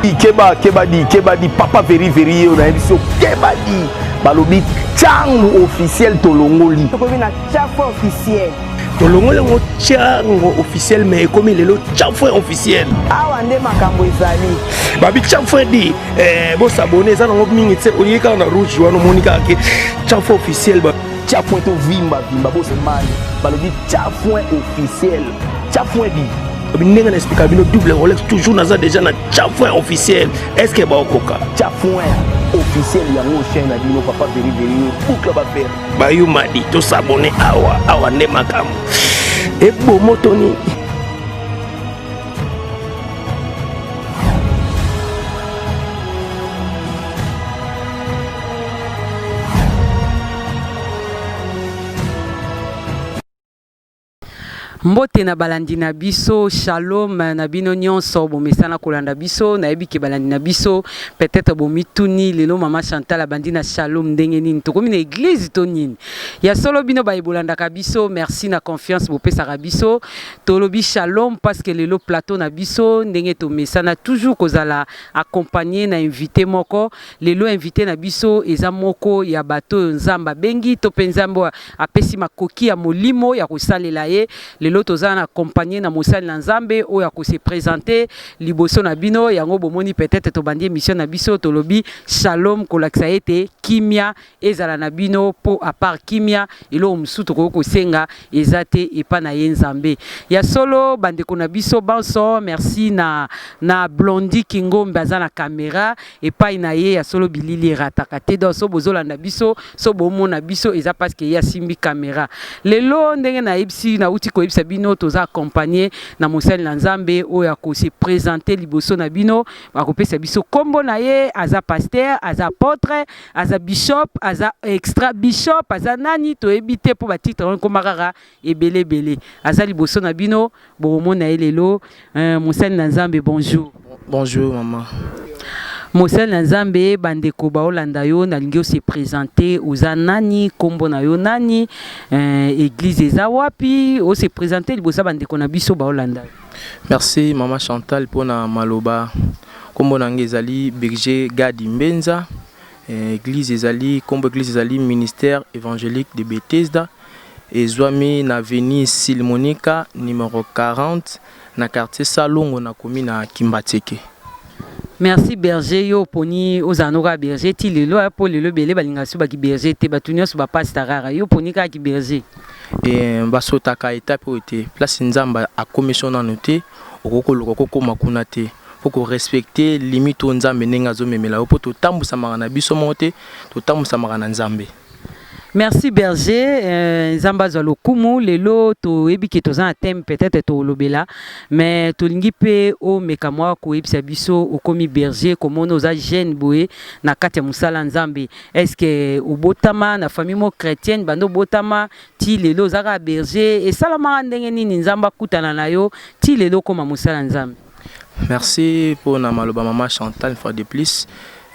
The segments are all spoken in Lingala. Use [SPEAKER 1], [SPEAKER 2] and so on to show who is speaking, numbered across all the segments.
[SPEAKER 1] Keba di papa veri on a émission Keba di balobi changu officiel tolongoli
[SPEAKER 2] tokobi na chafu officiel
[SPEAKER 3] tolongoli ngo changu officiel mais comme il est le chafu officiel
[SPEAKER 2] awa nde makambo ezali
[SPEAKER 3] babi chafu di bo s'abonner ça ngo mingi tse oyeka na rouge wana monika ke chafu officiel ba
[SPEAKER 1] chafu to vimba bo se mani balobi chafu officiel chafu di
[SPEAKER 3] Binenga explica bino double Rolex toujours naza déjà na chafouin officiel. Est-ce que ba okoka?
[SPEAKER 1] Chafouin officiel yango chaîne na bino papa veri boucle ba faire.
[SPEAKER 3] Ba yo madi to s'abonner awa ne makamu. E bo motoni.
[SPEAKER 4] Mbote na balandi na biso shalom na bino nyonso bomesana kolanda biso na yebi ke balandi na biso peut-être bomituni lelo mama Chantal abandi na shalom ndenge nini tokomi na église to nini ya solo bino ba ebolanda ka biso merci na confiance bopesa ka biso tolobi shalom parce que lelo plateau na biso ndenge to mesana toujours kozala accompagné na invité moko lelo invité na biso eza moko ya bato nzamba bengi to penzambo apesi makoki ya molimo ya kosalela ye lelo tozana accompagné na mosali na nzambe oya ko se présenter liboso na bino yango bomoni peut-être to bandi émission na biso tolobi shalom kolakisa ete kimia ezala na bino po à part kimia elo msutu ko senga ezate epa na ye nzambe ya solo bande ko na biso banso merci na Blondie Kingombe azana caméra epa na ye ya solo bilili rataka te do so bozola na biso so bomona biso eza parce que ya simbi caméra lelo ndenge na ibsi na uti ko ibsa bino toza accompagné na mosali na nzambe oya ko se présenter liboso na bino akopesa biso kombo na ye aza pasteur aza apôtre aza bishop aza extra bishop aza nani to ebite po ba titre ko makara ebele aza liboso na bino bomona ye lelo mosali na nzambe bonjour.
[SPEAKER 5] Bonjour maman.
[SPEAKER 4] Mosel na Nzambe bandeko baolanda yo nalingi se présenter oza nani kombo na yo nani église eza wapi o se présenter libosa bandeko na biso baolanda.
[SPEAKER 5] Merci maman Chantal pour na maloba kombo na ngezali berger Gadi Mbenza église ezali kombo église ezali ministère évangélique de Bethesda et zwami na avenue Silmonika numéro 40 na quartier Salongo na commune na Kimbateke.
[SPEAKER 4] Merci berger yo poni ozanoka berger ti lelo po lelo bele balinga so ba ki berger te batunya so ba pastarara yo poni ka ki berger
[SPEAKER 5] et basota ka étape oté place nzamba a commission na noté okokolo kokoma kuna te faut ko respecter limite nzambe nenga zo memela po to tambusa magana biso moté to tambusa magana nzambe.
[SPEAKER 4] Merci berger nzamba za lokumu lelo to ebiki to za thème peut-être to lobela mais to lingi pe o mekamwa ko ebisa biso okomi berger komono za jeune boye na kati ya musala nzambe est-ce que obotama na famille mo chrétienne bando botama ti lelo za berger et salama ndenge nini nzamba kutana na yo ti lelo koma musala nzambe.
[SPEAKER 5] Merci pour na maloba maman Chantal une fois de plus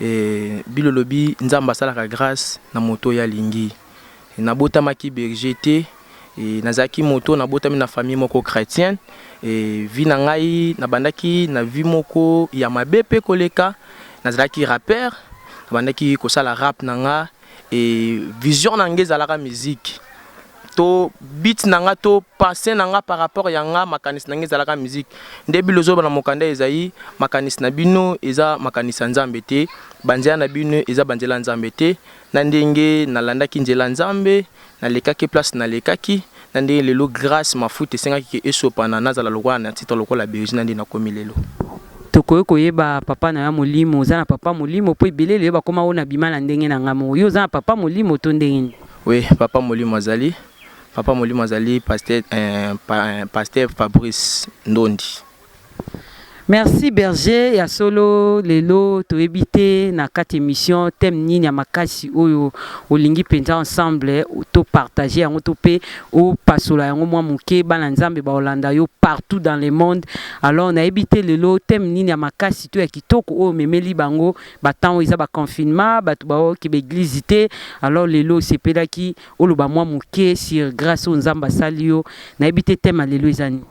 [SPEAKER 5] et bilolobi nzamba sala ka grâce na moto ya lingi na botama ki berger te et nazaki moto na botami na famille moko chrétienne et vi na ngai na bandaki na vi moko ya mabepe koleka nazaki rappeur na bandaki ko sala rap na nga et vision na ngeza la musique to beat na nga to passer na nga par rapport ya nga makanisi na ngeza la musique ndebi lozo na mokanda ezai makanisi na bino eza makanisi nzambe te banzela na bino eza banzela nzambe te na ndenge na landaki nzela nzambe na lekaki place na lekaki na ndenge lelo grâce mafuta esengaki ke esopana nazala lokwa na titre lokola berger na ndenge na komi lelo
[SPEAKER 4] tokoye koyeba papa na ya molimo oza na papa molimo po ebele lelo bakoma ona bima na ndenge na ngamo yo oza na papa molimo to ndenge.
[SPEAKER 5] Oui papa molimo azali papa molimo azali pasteur Fabrice Ndondi.
[SPEAKER 4] Merci berger ya solo lelo to ebité na kati émission thème nini ya makasi oyo olingi penza ensemble to partager yango to pe o pasola yango mwa muke bana nzambe ba Holanda yo partout dans le monde alors na ebité lelo thème nini ya makasi to ya kitoko o memeli bango batango isa ba confinement batu ba ki be église te alors lelo sepelaki oloba mwa muke sur grâce au nzamba salio na ebité thème lelo ezani.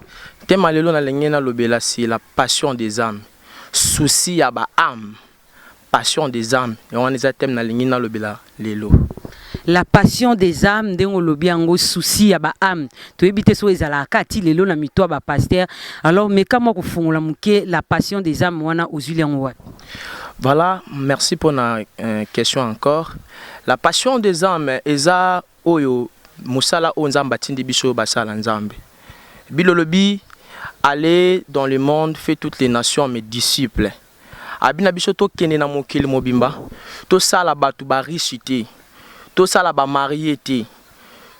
[SPEAKER 5] Thème lelo na lengena lobela c'est la passion des âmes. souci ya ba âme, passion des âmes. Et on les a thème na lingi na lobela lelo.
[SPEAKER 4] La passion des âmes ndenge olobi yango souci ya ba âme toyebi te so ezalaka ti lelo na mito ba pasteur. Alors meka moko fungola muke la passion des âmes wana ozuli yango wapi?
[SPEAKER 5] Voilà, merci pour la question encore. La passion des âmes eza oyo musala o nzamba tindi biso basala nzambe. Bilolobi aller dans le monde, fait toutes les nations mes disciples. Abina biso to kene na mokili mobimba, to sala batu ba richité, to sala ba mariété,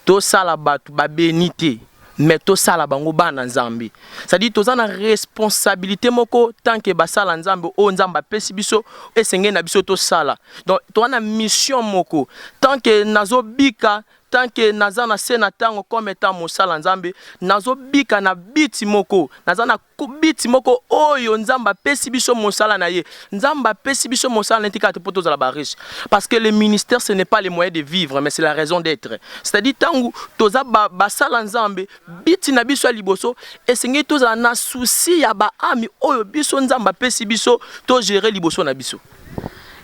[SPEAKER 5] to sala batu ba bénité, mais to sala bango bana nzambe. C'est-à-dire to na responsabilité moko tant que basala nzambe o nzamba pesi biso esenge na biso to sala. Donc to na mission moko tant que nazo bika tant que naza na sena tango comme étant mosala nzambe nazo bika na biti moko naza na biti moko oyo nzamba pesi biso mosala na ye nzamba pesi biso mosala netika te poto za la riche parce que le ministère ce n'est pas les moyens de vivre mais c'est la raison d'être. C'est-à-dire tango toza basala nzambe biti na biso liboso esengi toza na souci ya ba ami oyo biso nzamba pesi biso to gérer liboso na biso.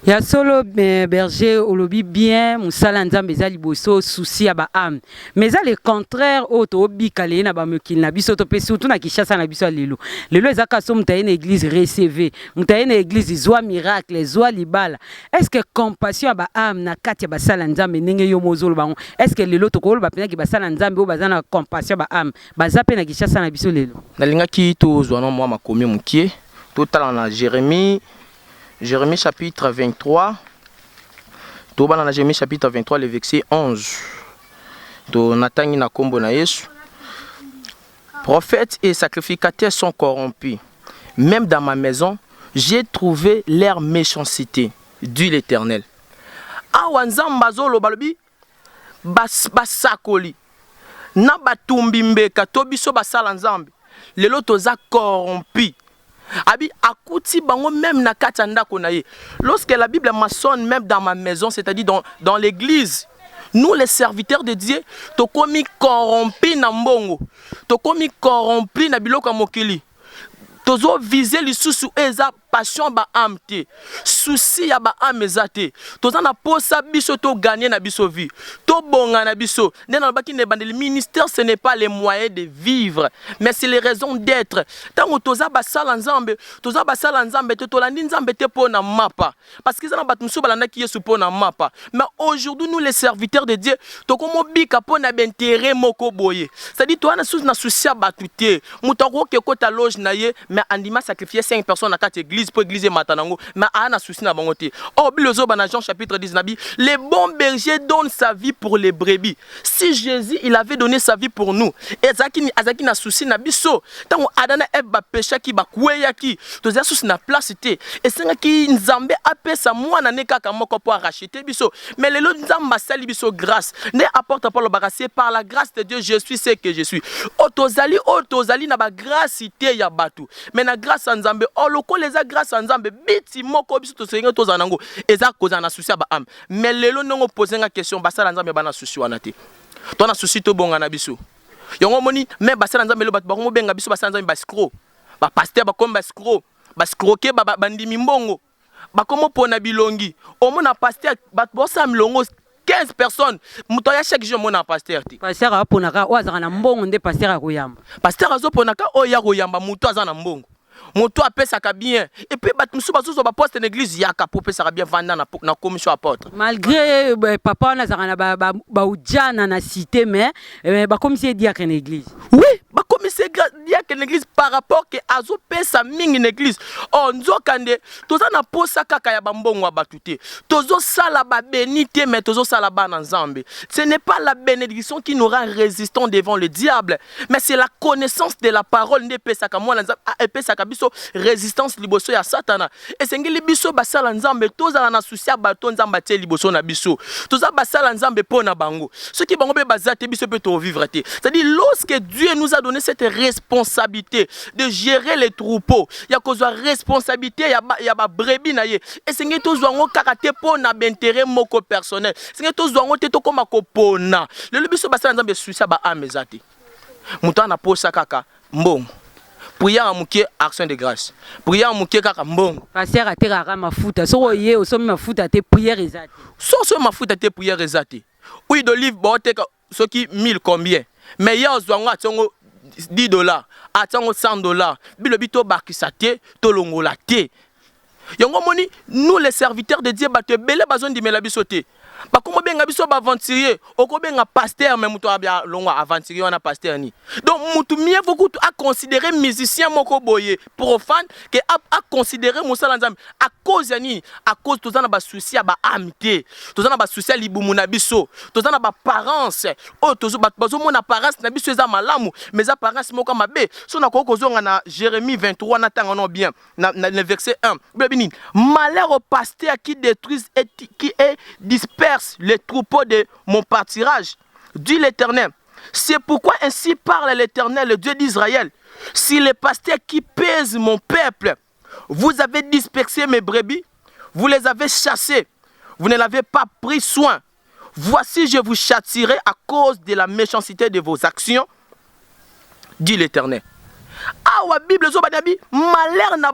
[SPEAKER 4] Ya solo berger olobi bien musala nzambe za liboso souci ya ba âme mais ça le contraire auto bikale na ba mokili na biso to pe surtout na Kinshasa na biso lelo ezaka so mutaye na église recevé mutaye na église zwa miracle zwa libala. Est-ce que compassion ya ba âme na kati ya basala nzambe ndenge yo mozolo bango est-ce que lelo to ko ba pena ki basala nzambe o bazana compassion ba âme baza pe na Kinshasa na biso lelo
[SPEAKER 5] nalinga ki to zwa no mwa makomi mukie to tala na Jérémie chapitre 23, Jérémie chapitre 23, le verset 11. Prophètes et sacrificateurs sont corrompus. Même dans ma maison, j'ai trouvé leur méchanceté, dit l'Éternel. Awanzamba zolo balobi basakoli na batumbi mbeka to biso basala nzambe lelo toza corrompu. Abi akuti bango même na kati ndako na ye. Lorsque la Bible maçonne même dans ma maison, c'est-à-dire dans l'église, nous les serviteurs de Dieu, tokomi corrompi na mbongo, tokomi corrompi na biloko mokili. Tozo viser lisusu eza passion ba amte souci ya ba amezate toza na posa biso to gagner na biso vie to bonga na biso nena baki ne bandeli ministère ce n'est pas les moyens de vivre mais c'est les raisons d'être tango toza basala nzambe to landi nzambe te pona mapa parce que ça na batmusu balanda ki yesu pona mapa mais aujourd'hui nous les serviteurs de Dieu to komo bika pona bentérêt moko boye ça dit toi na souci ya batute mutako ke kota loge na ye mais andima sacrifier 5 personnes à quatre églises pour égliser matanango mais ana souci na bangote. Oh bilozo bana Jean chapitre 10 nabi les bons bergers donnent sa vie pour les brebis. Si Jésus il avait donné sa vie pour nous azaki na souci na biso tango adana eba péché ki ba kweya ki toza souci na place té et senga ki nzambe apesa mwana ne kaka moko pour racheter biso mais lelo nzamba sali biso grâce ne apporte pas le barassé par la grâce de Dieu je suis ce que je suis. Otozali na ba grâce té ya batu mais na grâce à nzambe oloko les a grâce à nzambe biti moko biso to senga to zanango eza koza na souci ba am mais lelo ndongo poser nga question basala nzambe bana souci wana te to na souci to bonga na biso yongo moni mais basala nzambe lo batu ba benga biso basala nzambe ba escroc ba pasteur ba komba escroc ba escroquer ba bandimi mbongo ba komo pona bilongi o mona pasteur ba bosa milongo 15 personnes mutoya chaque jour mona pasteur ti
[SPEAKER 4] pasteur aponaka o azaka na mbongo nde pasteur akoyamba
[SPEAKER 5] pasteur azoponaka o ya koyamba muto azana mbongo moto apesaka bien et puis batmusu bazozo ba poste l'église yaka po pesaka bien vanda na commission apôtre
[SPEAKER 4] malgré papa na zaka na ba ujana na cité mais ba commissaire diacre na église
[SPEAKER 5] oui ba commissaire diacre na église par rapport que azo pesa mingi na église oh nzokande toza na posa kaka ya bambongo wa batuté tozo sala ba bénité mais tozo sala ba na nzambe ce n'est pas la bénédiction qui nous rend résistants devant le diable mais c'est la connaissance de la parole ne pesaka mwana nzambe pesaka biso résistance liboso ya satana esengeli biso basala nzambe tozala na souci ya bato nzamba tie liboso na biso toza basala nzambe pona bango ceux qui bango be bazate biso peut to vivre te c'est-à-dire lorsque Dieu nous a donné cette responsabilité de gérer les troupeaux ya kozwa responsabilité ya ba brebis na ye esengeli tozwa ngo kaka te pona bintérêt moko personnel esengeli tozwa ngo te to koma ko pona le biso basala nzambe souci ya ba amezate mutana posa kaka mbongo prière en muke action de grâce prière en muke kaka mbongo
[SPEAKER 4] pasteur atekaka mafuta soko ye osomi mafuta te prière ezate
[SPEAKER 5] so mafuta te prière ezate huile d'olive boteka soki 1000 combien mais ya ozwango atongo $10 atongo $100 bilobi to bakisa te to longola te yango moni nous les serviteurs de Dieu bato belé bazon dimela biso te bakomo benga biso ba aventurier oko benga pasteur mais muto abia longwa aventurier wana pasteur ni donc mutu mieux beaucoup à considérer musicien moko boye profane que à considérer musala nzambe à cause yani à cause tozana ba souci ba amité tozana ba souci libumu na biso tozana ba parents oh tozo bazo mona parents na biso eza malamu mais apparence moko mabe so na koko zonga na Jérémie 23 na tanga no bien na le verset 1 bebini malheur au pasteur qui détruise et qui est dispersé les troupeaux de mon pâturage, dit l'Éternel. C'est pourquoi ainsi parle l'Éternel, le Dieu d'Israël. Si les pasteurs qui pèsent mon peuple, vous avez dispersé mes brebis, vous les avez chassés, vous ne l'avez pas pris soin. Voici, je vous châtierai à cause de la méchanceté de vos actions, dit l'Éternel. Awa Bible zo banabi malheur na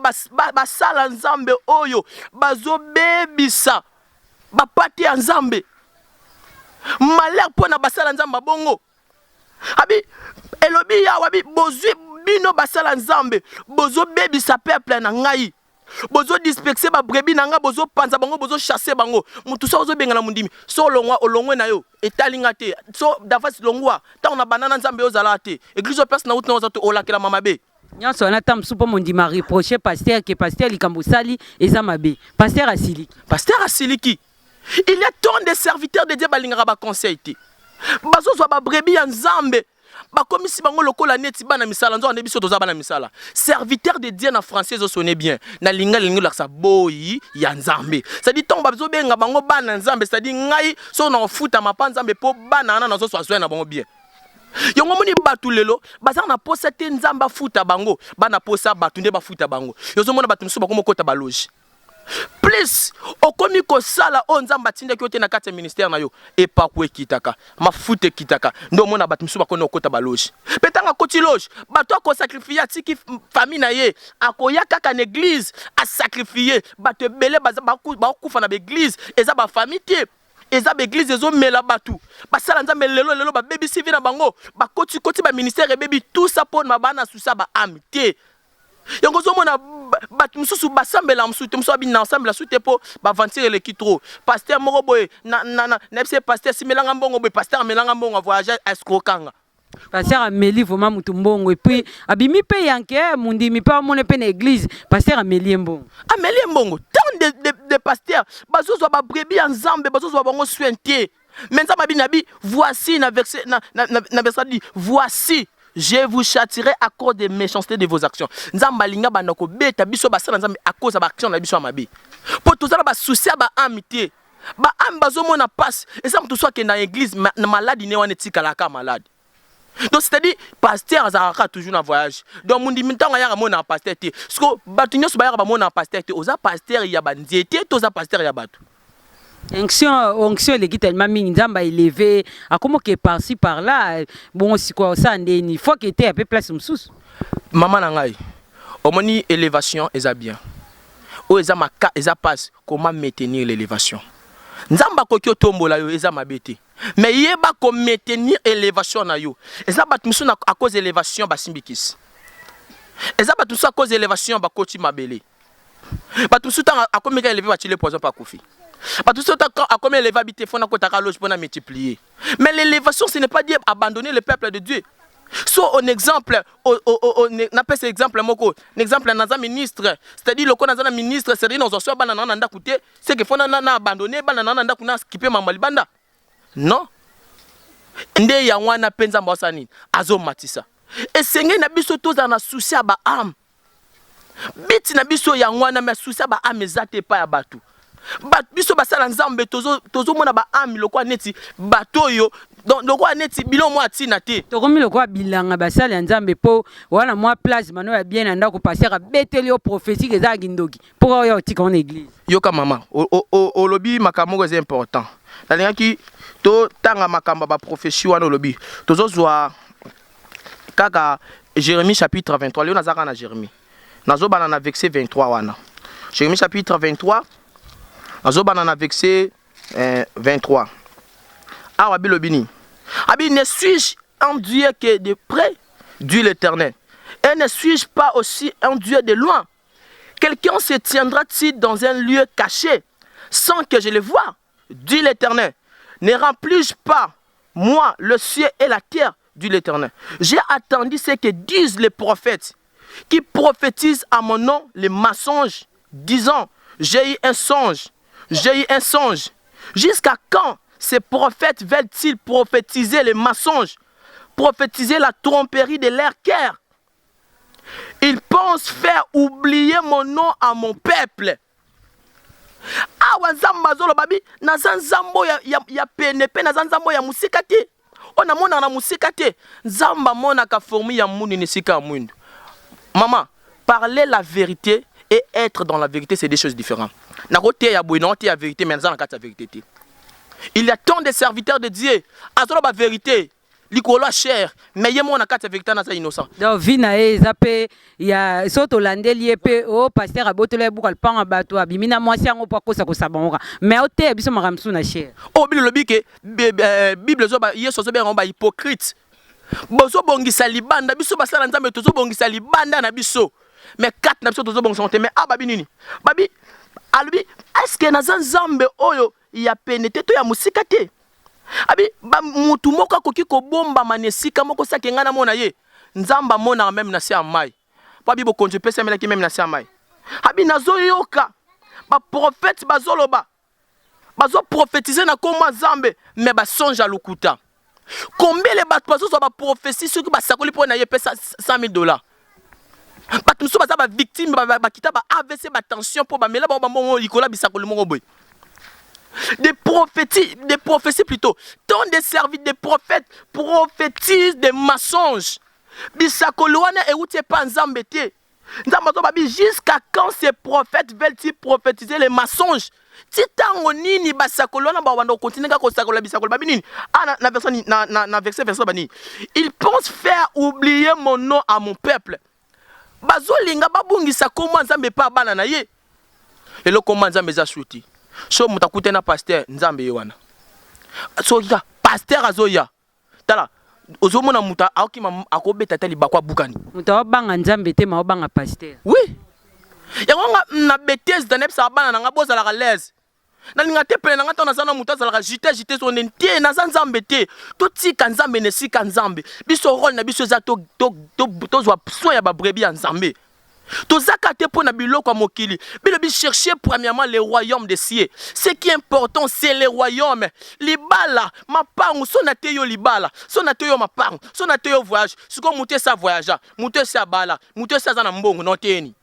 [SPEAKER 5] basala nzambe oyo bazo bebisa bapati ya nzambe malheur pona basala nzamba bongo abi elobi ya wabi bozwi bino basala nzambe bozo bebisa peuple na ngai bozo disperser ba brebi na nga bozo panza bango bozo chasser bango mutu so ozo benga na mundimi so olongwe na yo etalinga te so davasi longwa ta on a banana nzambe ozala te église personne na uti na ozato olakela mamabe
[SPEAKER 4] nyonso wana tam supo mondima reprocher pasteur que pasteur likambo sali eza mabe pasteur asiliki il y a tant de serviteurs de Dieu balingara ba conseil te bazo zo ba brebi ya nzambe ba komisi bango lokola neti bana misala nzo ndebiso toza bana misala serviteur de Dieu na français zo sonné bien na linga la sa boyi ya nzambe ça dit ton bazo benga bango bana nzambe ça dit ngai so na futa mapanza nzambe po bana na zo so na bango bien yongo moni batu lelo bazana na posa te nzamba futa bango bana posa batu nde ba futa bango yozo mona batu msuba komo kota baloji plus okomi ko sala o nzamba tinde ki ote na kati ministère na yo e pa ko ekitaka mafuta ekitaka ndo mona batu msuba kono okota baloji petanga koti loge batu ko sacrifier tiki famille na ye akoya kaka na église a sacrifier batu belé ba kufa na église eza ba famille te eza ba église ezo mela batu basala nzambe lelo ba baby civi na bango ba koti ba ministère e baby tout ça pour mabana susa ba amité yongo zo mona batu mususu basambela mususu mususu abi na ensemble la sute po ba ventire le kitro pasteur moko boye na pse pasteur simelanga mbongo boye pasteur melanga mbongo voyager escrokanga pasteur ameli vraiment mutu mbongo et puis abimi pe yanke mundi mi pa mone pe na église pasteur ameli mbongo
[SPEAKER 5] tant de pasteurs bazozo ba brebi ya nzambe bazozo bango sointé mais nzamba binabi voici na verset na verset dit voici je vous châtierai à cause des méchancetés de vos actions. Nzamba linga bandako beta biso basala nzambe à cause ba action na biso mabe. Po tozala ba souci ba amitié. Ba am bazomo na passe et ça tout soit que dans l'église na malade ne wana tikalaka malade. Donc c'est-à-dire pasteur azaraka toujours na voyage. Donc mundi mitanga ya mona pasteur te. Sko batu nyoso ba ya ba mona pasteur te. Oza pasteur ya bandiete toza pasteur ya batu.
[SPEAKER 4] Onction les tellement mingi nzamba élevé a comment que par-ci par-là bon si quoi ça ndeni faut que tu un peu place msous
[SPEAKER 5] maman nangai omoni élévation eza bien o eza maka eza passe comment maintenir l'élévation nzamba ko kyo tombola yo eza mabete mais yeba ko maintenir élévation na yo eza bat musu na à cause élévation basimbikis eza bat musu à cause élévation ba koti mabele bat musu tanga akomeka élevé ba chile poison pa kofi. Parce que à combien l'élévation habite fond à loge pour multiplier. Mais l'élévation ce n'est pas dire abandonner le peuple de Dieu. Soit un exemple, on appelle cet exemple moko, un exemple dans un ministre, c'est-à-dire le dans un ministre, c'est-à-dire dans un soir banana nanda coûter, c'est que faut na abandonner banana nanda kuna skipper mamali banda. Non. Nde ya wana penza mbosani azo matisa. Et senge na biso toza na souci ba âme. Biti na biso ya wana mais souci ba âme ezate pa ya batu. Bat biso basala nzambe tozo mona ba ami lokwa neti batoyo donc lokwa neti bilo mo atina te
[SPEAKER 4] tokomi lokwa bilanga basala nzambe po wana moi place mano ya bien anda ko passer a beteli o prophétie que za gindoki pour yo tika en église
[SPEAKER 5] yoka mama o lobi makamoko c'est important dalinga ki to tanga makamba ba prophétie wana lobi tozo zwa kaka Jérémie chapitre 23. Léo Nazara na Jérémie. Nazo banana verset 23 wana. Jérémie chapitre 23. Nazo banana verset 23. Ah wabi lobini. Abi ne suis-je un Dieu que de près, dit l'Éternel, et ne suis-je pas aussi un Dieu de loin? Quelqu'un se tiendra-t-il dans un lieu caché sans que je le voie, dit l'Éternel? Ne remplis-je pas, moi, le ciel et la terre, dit l'Éternel? J'ai attendu ce que disent les prophètes, qui prophétisent à mon nom les mensonges, disant, j'ai eu un songe, j'ai eu un songe. Jusqu'à quand ces prophètes veulent-ils prophétiser les mensonges, prophétiser la tromperie de leur cœur? Ils pensent faire oublier mon nom à mon peuple. Awa nzamba zolo babi na nzambo ya PNP na nzambo ya musika te. Ona mona na musika te. Nzamba mona ka formi ya mundu ni sika mundu. Maman, parler la vérité et être dans la vérité, c'est des choses différentes. Na côté ya boino te ya vérité mais na kata vérité te. Il y a tant de serviteurs de Dieu. Azolo ba vérité. Likolo cher mais yemo na kata vérité na za innocent.
[SPEAKER 4] Donc vina ezape ya soto landeli epe o pasteur abotole bukal panga bato abimina mwasi yango pa kosa kosabonga mais ote biso makamsu na cher.
[SPEAKER 5] Oh Bible lobi ke Bible zo ba Yesu zo ba hypocrite. Bozo bongisa libanda biso basala nzambe tozo bongisa libanda na biso. Mais quatre na biso tozo bongisa te mais babi nini? Babi albi est-ce que na nzambe oyo ya penete to ya musika te? Abi ba mutu moko koki ko bomba manesika moko sa kenga na mona ye nzamba mona même na sia mai pa bibo konje pesa mela ki même na sia mai abi nazo yoka ba prophète bazoloba bazo prophétiser na koma nzambe mais ba songe à lukuta combien les bato bazo ba prophétie ceux qui ba sakoli po na ye pesa $100,000 bato muso baza ba victime ba kita ba AVC ba tension po ba mela ba mongo likola bisakoli mongo boy. Des prophéties plutôt. Tant de services des prophètes prophétisent des mensonges. Bisakoloana et où tu pas nzambete. Jusqu'à quand ces prophètes veulent-ils prophétiser les mensonges? Titangonini basakoloana ba wanda continue ka kosakola bisakoloba binini. Ah na verset bani. Ils pensent faire oublier mon nom à mon peuple. Bazolinga babungisa comment nzambe pa bana na ye. Et le comment nzambe za shuti. So mutakute na pasteur nzambe wana. So ya pasteur azoya. Tala ozomona muta akima akobeta tali bakwa bukani.
[SPEAKER 4] Muta obanga nzambe te ma obanga pasteur.
[SPEAKER 5] Oui. Yango na bêtise de nepsa bana nga bozala ka l'aise. Na ninga te pele nga tona sana muta zala ka jité so ntie na nzambe te. To tika nzambe ne sika nzambe. Biso rôle na biso za to zwa soin ya ba brebis ya nzambe. Tozakate pour nabiloko mokili. Bilobi chercher premièrement le royaume des cieux. Ce qui est important c'est le royaume. Libala, ma pangu sonate yo libala, sonate yo ma pangu, sonate yo voyage. Siko mute sa voyage, mute sa bala, mute sa zana mbongo noteni.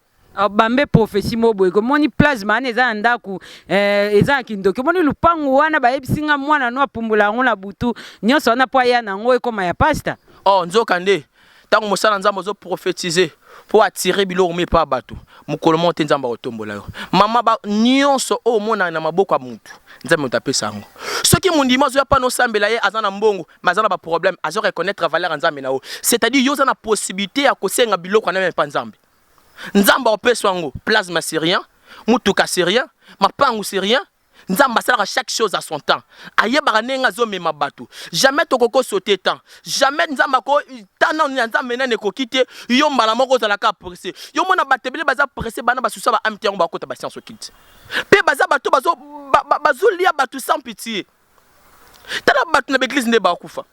[SPEAKER 4] Bambe prophétie moboy ko moni plasma eza ndaku eza kindoki moni lupangu wana ba ebisinga mwana no apumbula ngona butu nyonso wana po ya nango ekoma ya pasta.
[SPEAKER 5] Oh nzokande tango mosala nzambo zo prophétiser pour attirer biloko mi pa bato mukolo monte nzamba otombola yo mama ba nyonso o mona na maboko ya mutu nzambe mutapesa ngo soki mundima zo ya pa no sambela ye azana mbongo mazana ba problème azo reconnaître valeur nzambe na o c'est-à-dire yo za na possibilité ya kosenga biloko na même pa nzambe nzamba opeswa ngo plasma syrien mutuka syrien mapangu syrien nzamba sala chaque chose à son temps ayeba nenga zo mema bato jamais tokoko sauter temps jamais nzamba ko tana nzamba nene ko kite yo mbala moko za la ka pressé yo mona batebele baza pressé bana basusa ba amti yango bakota ba science okite pe baza bato bazo lia bato sans pitié tala bato na l'église ne ba kufa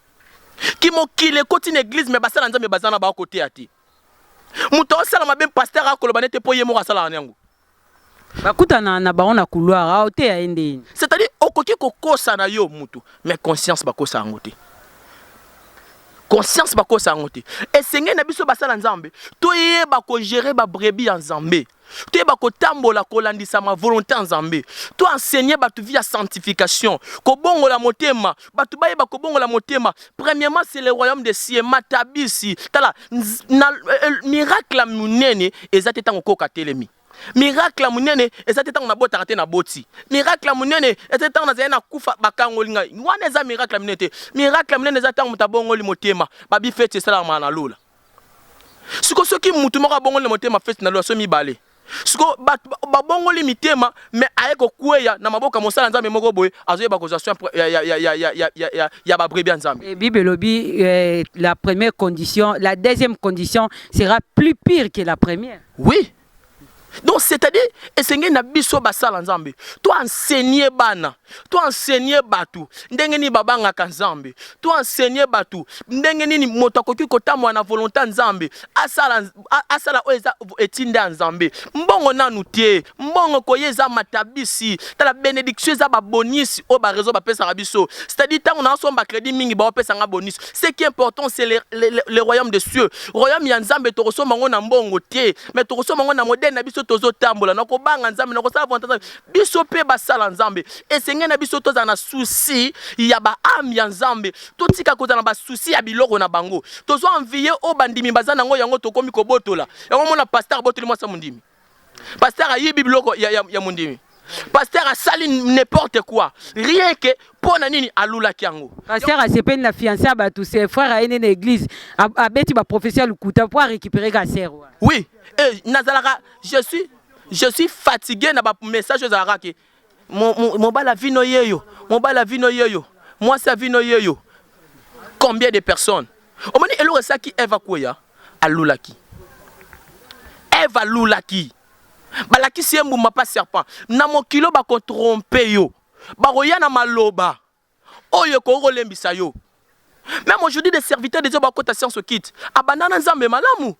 [SPEAKER 5] ki mokile koti na église mais basala nzamba bazana ba côté ati muto sala mabe pasteur akoloba nete po yemo kasala yango.
[SPEAKER 4] Bakutana na baona couloir aote ya ende.
[SPEAKER 5] C'est-à-dire okoki kokosa na yo mutu mais conscience bakosa ngote. Conscience bakosa ngote. Et senge na biso basala nzambe, to yeba ko gérer ba brebis en nzambe. To yeba ko tambola ko landisa ma volonté en nzambe. To enseigner batu via sanctification, ko bongola motema, batu ba yeba ko bongola motema. Premièrement c'est le royaume des cieux matabisi. Tala miracle munene ezate tango ko katelemi. Miracle la munene ezate tango na bota kate na boti. Miracle la munene ezate tango na zena kufa bakangoli ngai. Wana eza miracle la munene. Miracle la munene ezate tango mutabongoli motema. Babi fete sala mana lula. siko soki mutu moko bongo le motema feste na loso mibale siko ba bongo li mitema mais ayeko kweya na maboka mosala nzambe moko boye azoyeba kozwa ya ba brebis nzambe.
[SPEAKER 4] Bible lobi la première condition, la deuxième condition sera plus pire que la première.
[SPEAKER 5] Oui. Donc c'est-à-dire essayer na biso basala nzambe to enseigner bana to enseigner batu ndenge ni babanga ka nzambe to enseigner batu ndenge ni moto akoki kotamwa na volonté nzambe asala oeza etinda nzambe mbongo nanu tie mbongo koyeza matabisi tala bénédiction za ba bonus o ba réseau ba pesa biso c'est-à-dire tant on a somba crédit mingi ba pesa nga bonus ce qui est important c'est le royaume des cieux royaume ya nzambe to kosoma ngo na mbongo tie mais to kosoma ngo na modèle na biso tozo tambola na ko banga nzambe na ko sala vonta biso pe basala nzambe esenge na biso toza na souci ya ba âme ya nzambe totika koza na ba souci ya biloko na bango tozo envier o bandimi bazana ngo yango tokomi ko botola yango mona pasteur botoli mwasa mundimi pasteur ayi bibloko ya mundimi pasteur a sali n'importe quoi rien que pona nini alula kiango
[SPEAKER 4] pasteur a sepeni na fiancé ba tous ses frères a une église a beti ba professeur lukuta pour récupérer gasser.
[SPEAKER 5] Oui, et nazalaka je suis fatigué na ba message za raki mon bala vino yeyo moi ça vino yeyo combien de personnes o moni elo ça qui eva koya alulaki eva lulaki balaki siembu ma pas serpent na mokilo ba ko tromper yo ba roya na maloba oyo ko rolembisa yo même aujourd'hui des serviteurs des ba kota science kit abanana nzambe malamu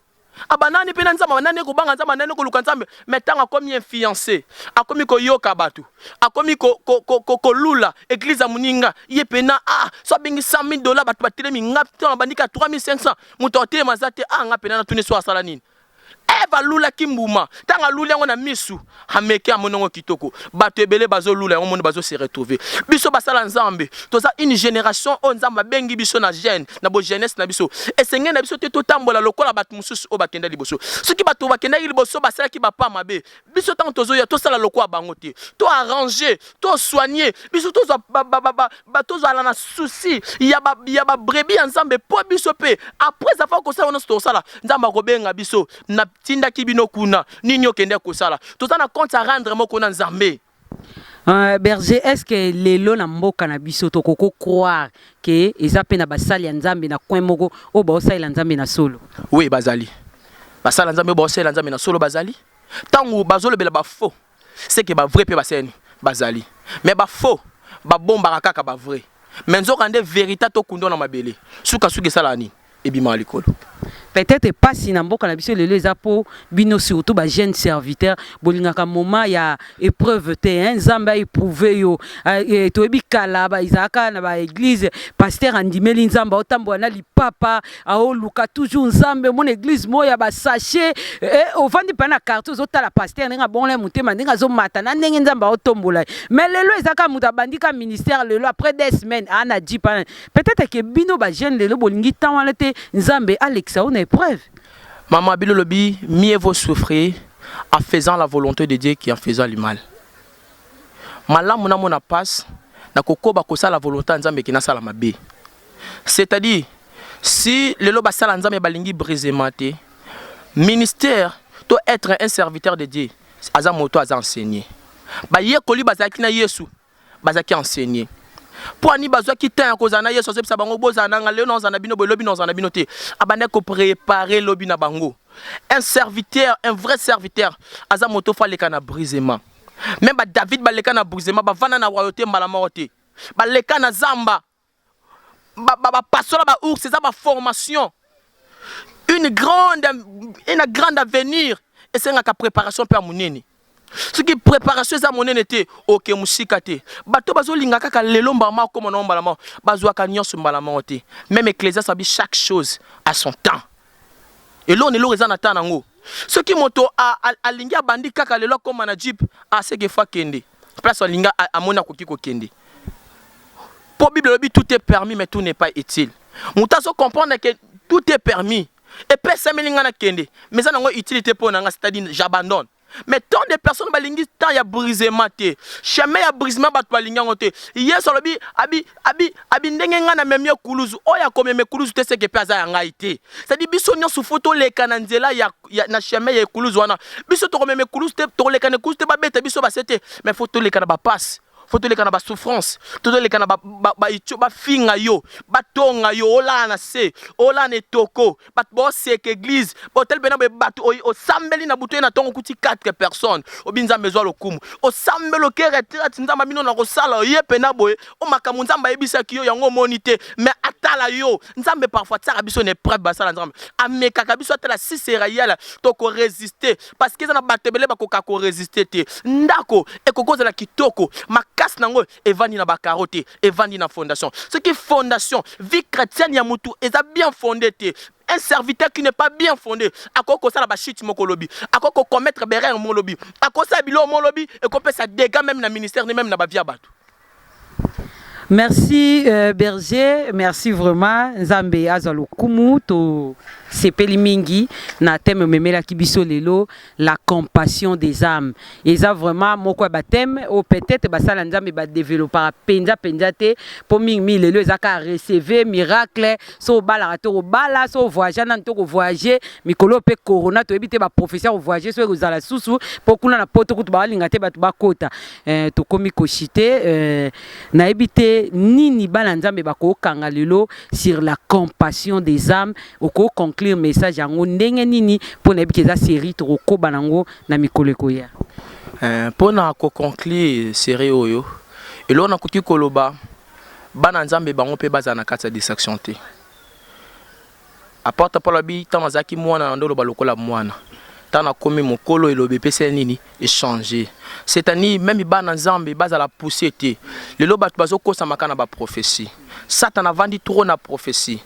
[SPEAKER 5] abanani pe nzambe banane ko banga nzambe nane ko luka nzambe metanga comme un fiancé akomi ko yoka batu akomi ko lula église muninga yepena so bengi $100,000 batu batelemi ngapto bandika 3500 muto te mazate nga pena na tuni so asala nini eva lula kimbuma tanga lula ngo na misu hameke amonongo kitoko bato ebele bazo lula ngo moni bazo se retrouver biso basala nzambe toza une génération on nzamba bengi biso na jeune na bo jeunesse na biso esenge na biso te totambola lokola bato mususu o bakenda liboso soki bato bakenda liboso basala ki bapa mabe biso tango tozo ya tosala lokola bango te to arranger to soigner biso tozo tozo ala na souci ya ba brebis nzambe po biso pe après avoir ko sala on to sala nzamba ko benga biso na tinda kibino kuna nini okende kosala tozana compte à rendre moko na nzambe.
[SPEAKER 4] Berger, est-ce que lelo na mboka na biso to koko croire que eza pe na basali ya nzambe na coin moko o ba osala nzambe na solo?
[SPEAKER 5] Oui bazali basala nzambe ba osala nzambe na solo bazali tangu bazolo bela ba faux c'est que ba vrai pe baseni bazali mais ba faux ba bomba kaka ba vrai mais nzo kande vérité to kundo na mabele suka sala ni ebima likolo.
[SPEAKER 4] Peut-être pas si na mboka na biso lelo eza po bino surtout ba jeune serviteur bolingaka moment ya épreuve te nzamba éprouver yo to ebikala ba izaka na ba église pasteur andimeli nzamba otambo na lipapa ao luka toujours nzambe mon église moya ba sachet ovandi pa na carte ozotala pasteur nga bon le mutema ndinga zo mata na ndenge nzamba otombola mais lelo ezaka muta bandika ministère lelo après des semaines ana dit peut-être que bino ba jeune lelo bolingi tawala te nzambe Alexa on épreuve.
[SPEAKER 5] Maman Bilolobi, mieux vaut souffrir en faisant la volonté de Dieu qu'en faisant le mal. Malam mona mona passe na kokoba kosa la volonté nzambe ki na sala mabe. C'est-à-dire si le loba sala nzambe balingi brisement te ministère to être un serviteur de Dieu aza moto aza enseigner. Ba ye koli bazaki na Yesu bazaki enseigner. Pour ani bazwa ki tan kozana Yesu sepsa bango bozana nga leo nozana bino lobi nozana bino te abane ko préparer lobi na bango un serviteur un vrai serviteur aza moto fa leka na brisement même ba David ba leka na brisement ba vana na royauté mbala morte ba leka na zamba ba pasola ba ours c'est ça ba formation une grande avenir et c'est nga ka préparation per munene. Ce qui préparation za monene te OK musika te bato bazolinga kaka lelo mbama comme on mbala ma bazwa ka nyonso mbala ma te même ecclésia sabi chaque chose à son temps et là on est là na temps nango ce qui moto a linga bandi kaka lelo comme na jeep a ce que fa kende place linga a mona koki ko kende pour bible tout est permis mais tout n'est pas utile muta so comprendre que tout est permis et personne melinga na kende mais ça nango utilité pour nanga c'est-à-dire j'abandonne mais tant de personnes balingi tant ya brisement te chemin ya brisement bato balingi ngo te yeso lobi abi ndenge nga na memia kuluzu oya komeme kuluzu te seke pe aza ya ngai te ça dit biso nyonso foto leka na nzela ya na chemin ya kuluzu wana biso to komeme kuluzu te to leka na kuluzu te ba beta biso ba sete mais foto leka na ba passe foto leka na ba souffrance to leka na ba itcho ba finga yo ba tonga yo ola na se ola ne toko ba bo seke église hotel bena be bato o sambeli na buto na tongo kuti 4 personnes obinza mezo lokumu o sambelo ke retraite nzamba bino na kosala ye pena boye o makamu nzamba yebisa ki yo yango monite mais atala yo nzambe parfois tsara biso ne preuve basala nzambe ameka kabiso atala si serayala to ko résister parce que na batebele ba ko résister te ndako e kokoza la kitoko casse nango evandi na bakarote evandi na fondation ce qui fondation vie chrétienne ya mutu eza bien fondé te un serviteur qui n'est pas bien fondé akoko sala ba shit moko lobi akoko commettre berrer mon lobby akosa bilo mon lobby et ko pesa dégâts même na ministère ni même na ba via bato.
[SPEAKER 4] Merci Berger, merci vraiment Nzambe azalo kumu to sepeli mingi na thème memela kibiso lelo la compassion des âmes. Et ça vraiment moko ba thème ou peut-être ba sala Nzambe ba développer penza te po mingi lelo ezaka recevoir miracle so bala to bala so voyager na to voyager mikolo pe corona to ebite ba professeur voyager so ezala susu po kuna na poto kutu ba linga te ba bakota to komi koshite na ebite nini bala Nzambe bako kanga lelo sur la compassion des âmes oko conclure message yango ndenge nini pour na bikeza série to ko banango na mikolo koya
[SPEAKER 5] pour na ko conclure série oyo elo na koki koloba bana Nzambe bango pe bazana kata distraction te apporte pour la bi tamazaki mwana ndolo balokola mwana tana komi mokolo elobe pese nini échanger c'est-à-dire même bana Nzambe bazala pousser te lelo bato bazokosa makana ba prophétie Satan a vendu trop na prophétie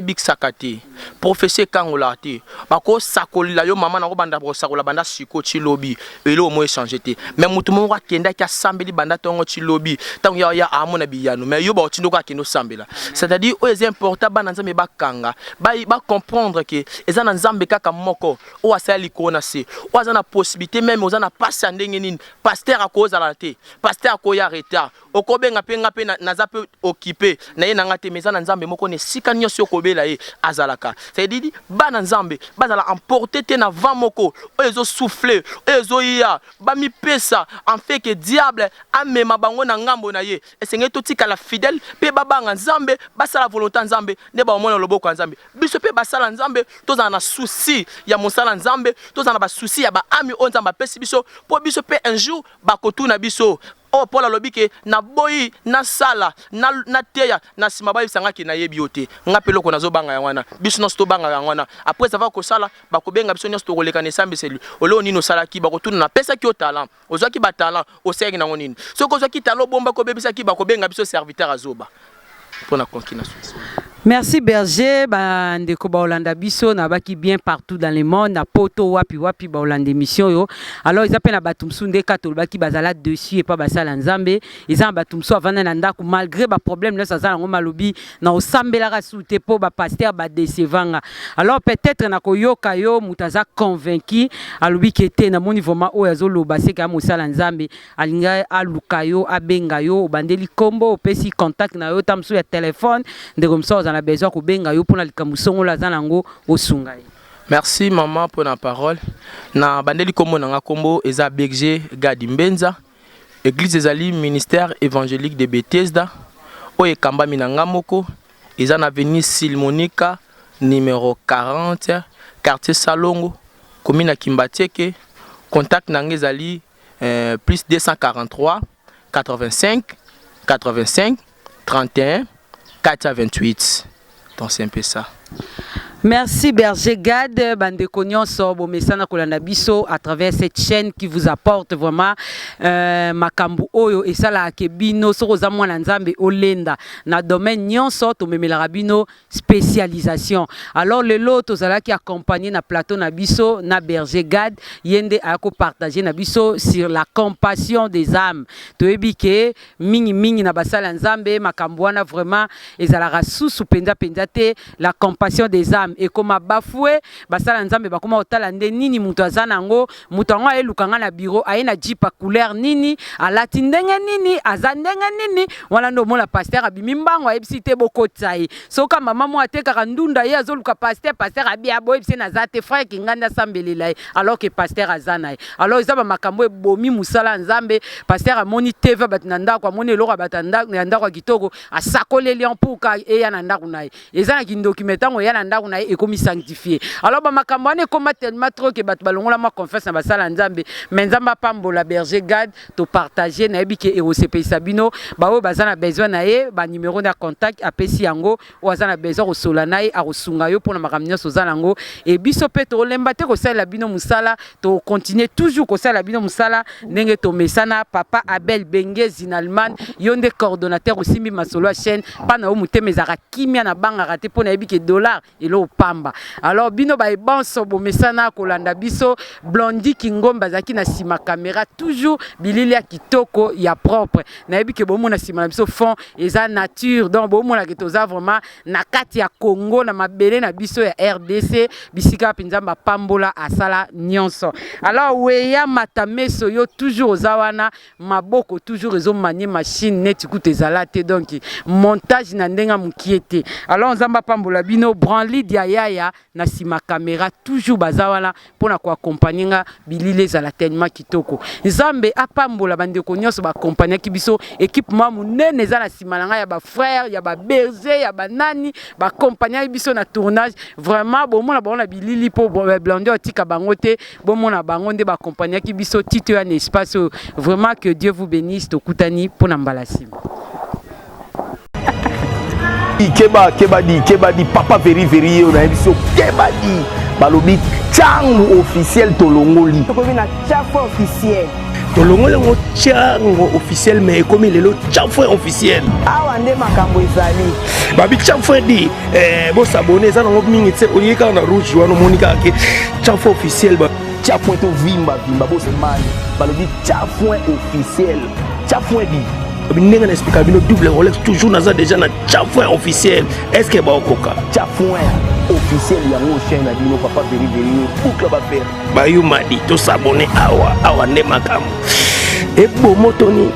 [SPEAKER 5] big sakate prophétie kangola te bako sakola yo mama na ko banda ko sakola banda siko chi lobi elo mo échanger te mais mutu mo wa kenda ka sambeli banda tongo chi lobi tango ya amona biyano mais yo ba otindo ka kendo sambela c'est-à-dire o est important bana Nzambe bakanga ba comprendre que ezana Nzambe kaka moko o asali kona se o azana possibilité même ozana passe ndenge nini pasteur akoza la te pasteur akoya retard okobenga penga pe na zape occupé na ye nanga te mezana Nzambe moko ne sika nyonso okobela ye azalaka c'est dit bana Nzambe bazala emporter te na vent moko ezo souffler ezo ya ba mi pesa en fait que diable amema bango na ngambo na ye esenge to tika la fidèle pe babanga Nzambe basala volonté Nzambe ne ba mona loboko Nzambe biso pe basala Nzambe tozana na souci ya mosala Nzambe tozana ba souci ya ba ami onzamba pesi biso po biso pe un jour bakotuna biso oh Paul alobi ke na boyi na sala na teya na sima ba yisanga ki na yebi yote ngapelo ko nazo banga yangwana biso no sto banga yangwana après ça va ko sala ba ko benga biso nyosto koleka ne sambe selu olo nino sala ki ba ko tuna na pesa ki o talent ozwa ki ba talent o sengi na ngonini so ko ozwa ki talent bomba ko bebisa ki ba ko benga biso serviteur azoba pour na continuation.
[SPEAKER 4] Merci Berger, ndeko ba Olanda biso na baki bien partout dans le monde na poto wapi ba Olanda émission yo. Alors ils appellent na batumsu ndeka to baki bazala dessus et pas basala Nzambe. Ils en batumsu avana na ndako malgré ba problème là ça za ngo malobi na osambela ka soute po ba pasteur ba décevanga. Alors peut-être na koyoka yo mutaza convaincu alobi kete na mon niveau ma o yazo loba se ka mosala Nzambe alinga aluka yo abenga yo bandeli kombo opesi contact na yo tamsu ya téléphone ndeko mso na besoin ko benga yo pour na likamusongo la zanango osungai.
[SPEAKER 5] Merci maman pour la parole. Na bandeli kombo na kombo eza Berger Gadi Mbenza église ezali ministère évangélique de Bethesda o ekamba minanga moko eza na avenue Silmonika numéro 40 quartier Salongo commune à Kimbateke contact nanga ezali plus 243 85 85 31 428. Donc c'est un peu ça.
[SPEAKER 4] Merci Berger Gad, bandeko nyonso bomesana kolanda biso à travers cette chaîne qui vous apporte vraiment makambu oyo esala kebino soko za mwana Nzambe olenda na domaine nyonso to memela rabino spécialisation. Alors le lot tozala ki accompagner na plateau na biso na Berger Gad yende ako partager na biso sur la compassion des âmes. To ebike mingi na basala Nzambe makambu wana vraiment ezala rasusu penza te la compassion des âmes. ekoma bafoué basala nzambe bakoma otala nde nini muto azana ngo muto ngo ayelukanga na bureau ayena jipa couleur nini alati ndenge nini aza ndenge nini wana ndo mona pasteur abimi mbango ayebisi te bokotai soka mama mo atekaka ndunda ye azoluka pasteur abi aboyebisi na zate frère kinganda sambelela alors que pasteur azana alors ezaba makambo ebomi musala nzambe pasteur amoni TV batna ndako amoni eloko batanda ndako kitoko asakoleli mpuka eya na ndako naye ezana ki documentango ya na ndako naye ekomi sanctifié alors ba makambo ane koma tellement trop que bat balongola ma confiance na basala nzambe mais nzamba pambola berger gad to partager na ebike erosepe sabino bawo bazana besoin na ye ba numéro de contact apesi yango o azana besoin ko sola naye a kosunga yo pona makamnyo sozana ngo e biso pe to lemba te ko sala bino musala to continuer toujours ko sala bino musala ndenge to mesana papa Abel Bengue Zinalman yonde coordonnateur osimbi masolo a chaîne pana o muteme zaka kimia na banga raté pona ebike dollar elo pamba alors bino ba bonso bo mesana kolanda biso Blondi Kingomba zaki na sima caméra toujours bilili ya kitoko ya propre na ebike bo mona sima na biso fond eza nature donc bo mona ke toza vraiment na kati ya Congo na mabele na biso ya RDC bisika pinzamba pambola asala nyonso alors weya matameso yo toujours ozawana maboko toujours ezo manie machine net kuta ezala te donc montage na ndenga mukiete alors nzamba pambola bino branli dia yaya na sima caméra toujours bazawana pona ko accompagner nga bilile za la tellement kitoko nzambe apambola bandeko nyonso ba accompagner ki biso équipe mamu nene za na sima nga ya ba frère ya ba berger ya ba nani ba accompagner biso na tournage vraiment bon mona ba bilili po Blondi otika bango te bon mona bango nde ba accompagner ki biso tito ya espace vraiment que Dieu vous bénisse to kutani pona mbalasi
[SPEAKER 1] Kebadi papa veri yo na biso Kebadi balobi changu officiel tolongoli
[SPEAKER 2] tokomi na chafo officiel
[SPEAKER 3] tolongoli ngo changu officiel mais comme lelo chafo officiel
[SPEAKER 2] awa nde makambo ezali
[SPEAKER 3] babi chafo di bo s'abonner za ngo mingi tse oyeka na rouge wana monika ke chafo officiel ba
[SPEAKER 1] chafo to vimba bo semani balobi chafo officiel chafo di
[SPEAKER 3] Binenga explica bino double Rolex toujours naza déjà na chafouin officiel est-ce que ba okoka
[SPEAKER 1] chafouin officiel ya ngo chaîne na bino papa veri boucle ba faire
[SPEAKER 3] ba yo madi to s'abonner awa ne makamu e bo motoni